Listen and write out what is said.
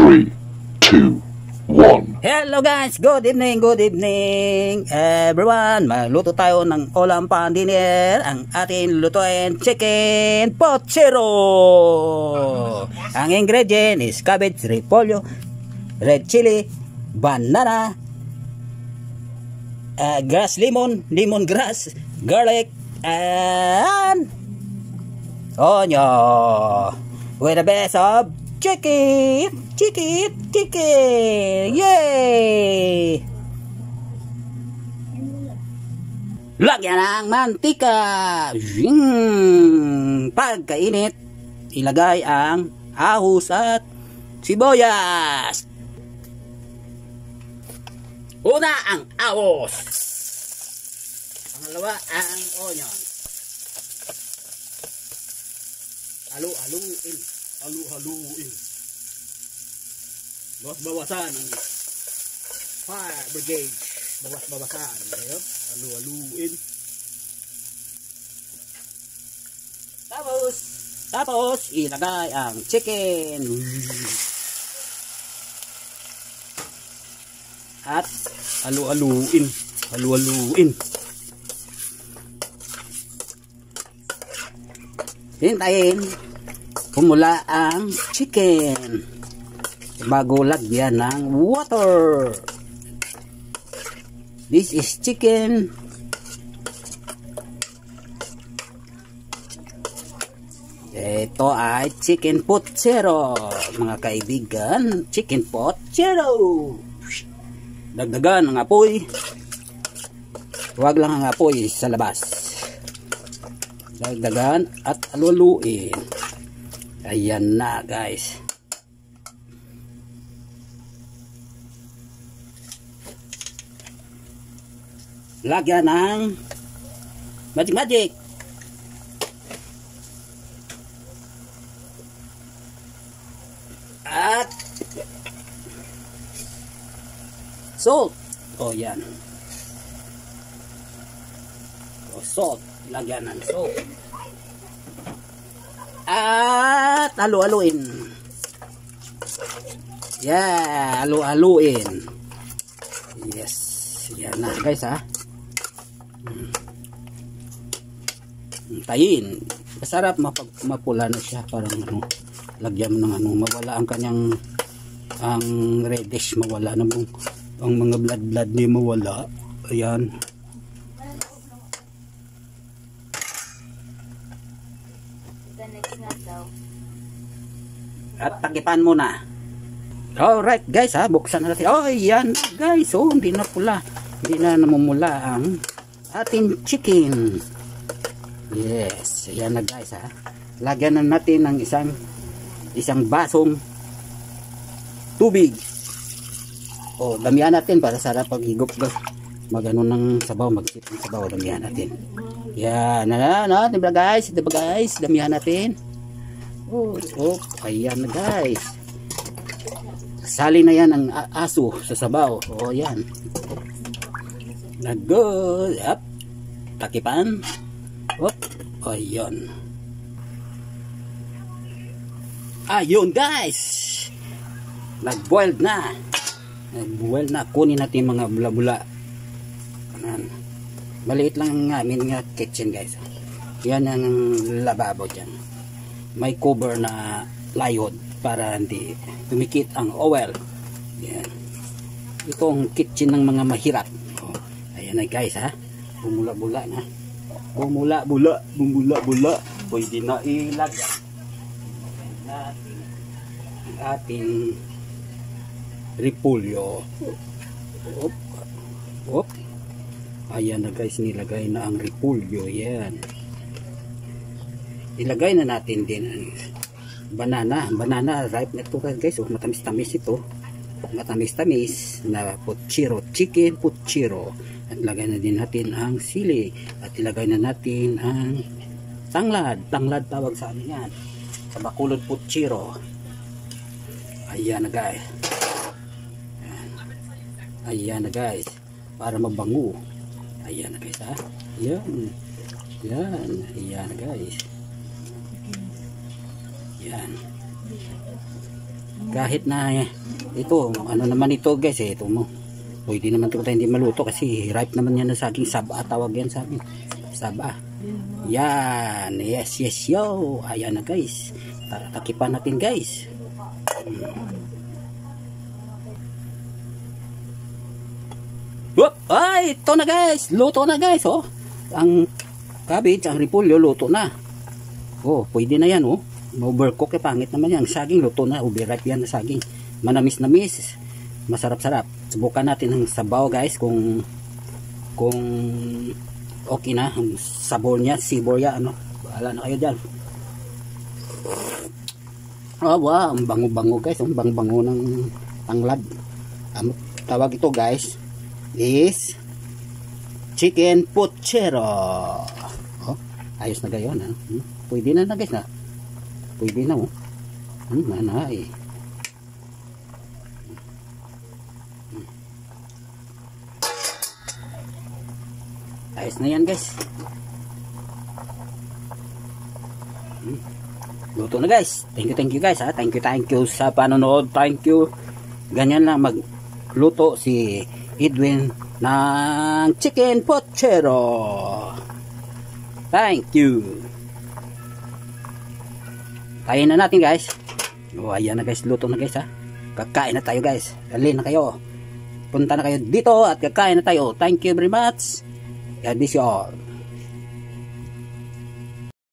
3, 2, 1. Hello guys, good evening everyone. Magluto tayo ng ulam pang dinner. Ang ating lutuin, chicken pochero. Ang ingredient is cabbage, repolyo, red chili, banana, grass lemon grass, garlic, and onion with the best of chicken. Yay! Lagyan ng mantika. Pagkainit, ilagay ang ahos at sibuyas. Una ang ahos. Pangalawa ang onion. Halu-haluin. Bawas-bawasan ang fire brigade. Bawas-bawasan. Halu-haluin. Tapos ilagay ang chicken. At halu-haluin. Hintayin pumula ang chicken bago lagyan ng water. This is chicken. Ito ay chicken pochero, mga kaibigan. Chicken pochero. Dagdagan ang apoy. Huwag lang ang apoy sa labas. Dagdagan at aluluin. Ayan na guys. Lagyan ng magic. At salt. O yan. O salt. Lagyan ng salt. At halu-haluin. Yeah, halu-haluin. Yes. Yan na guys ha. Tayin. Masarap, mapula na siya, parang lagyan mo ng mawala ang kanyang reddish, mawala na ang mga blood ni mawala. Ayan. At takipan muna. Alright guys ha, buksan na natin. Oh yan guys, hindi na pula, hindi na namumula ang ating chicken. Yes, ayan na guys ha. Lagyan na natin ng isang basong tubig. O, damihan natin para sarap paghigop magano ng sabaw, magsip ng sabaw, damihan natin. Yan, diba guys, damihan natin. Oh, ayan na guys. Sali na yan ang aso sa sabaw. O, yan. Nag-go. Up. Takipan. Hop, ayun. Ayun guys. Nag-boiled na. Kunin natin mga bula-bula. Maliit lang ang amin nga kitchen guys. Yan ang lababo dyan. May cover na plywood para hindi tumikit ang oil. Yan. Ito ang kitchen ng mga mahirap. Oh, ayan na guys ha. Bumula-bula na. Bumula-bula. Pwede na ilagay natin ang ating repolyo. Ayan na guys, nilagay na ang repolyo. Yan. Ilagay na natin din ang banana ripe na ito guys. Matamis-tamis ito. Matamis-tamis na pochero, chicken pochero. At ilagay na din natin ang sili. At ilagay na natin ang tanglad tawag sa amin yan. Sa Bacolod pochero. Ayan na guys. Ayan na guys. Para mabango. Ayan na guys ha. Ayan na guys. Yan. Kahit na ito, ano naman ito guys ito mo. Pwede naman ito tayo hindi maluto kasi ripe naman yan na saging saba. Tawag yan sa amin. Saba. Yan. Yes, yo. Ayan na guys. Takipan natin guys. Whoop! Ay, ito na guys. Luto na guys, oh. Ang cabbage, ang repolyo, luto na. Oh, pwede na yan, oh. Overcook, pangit naman yan. Saging, luto na. Overripe yan na saging. Manamis-namis. Masarap-sarap. Subukan natin ang sabaw, guys, kung okay na. Ang sabor niya, sibor ya, ano. Bahala na kayo dyan. Oh, wow. Ang bango-bango, guys. Ang bango-bango ng tanglad. Tawag ito, guys, is chicken puchero. Oh, ayos na gayon, ha? Pwede na guys na. Pwede na, oh. Manay. Ayos na yan, guys. Luto na, guys. Thank you guys, ha. Thank you sa panonood. Thank you. Ganyan lang magluto si Edwin ng chicken puchero. Thank you. Kain na natin guys. Oh, ayan na guys, luto na guys, ha. Kakain na tayo guys. Dali na kayo. Punta na kayo dito at kakain na tayo. Thank you very much. God bless you all.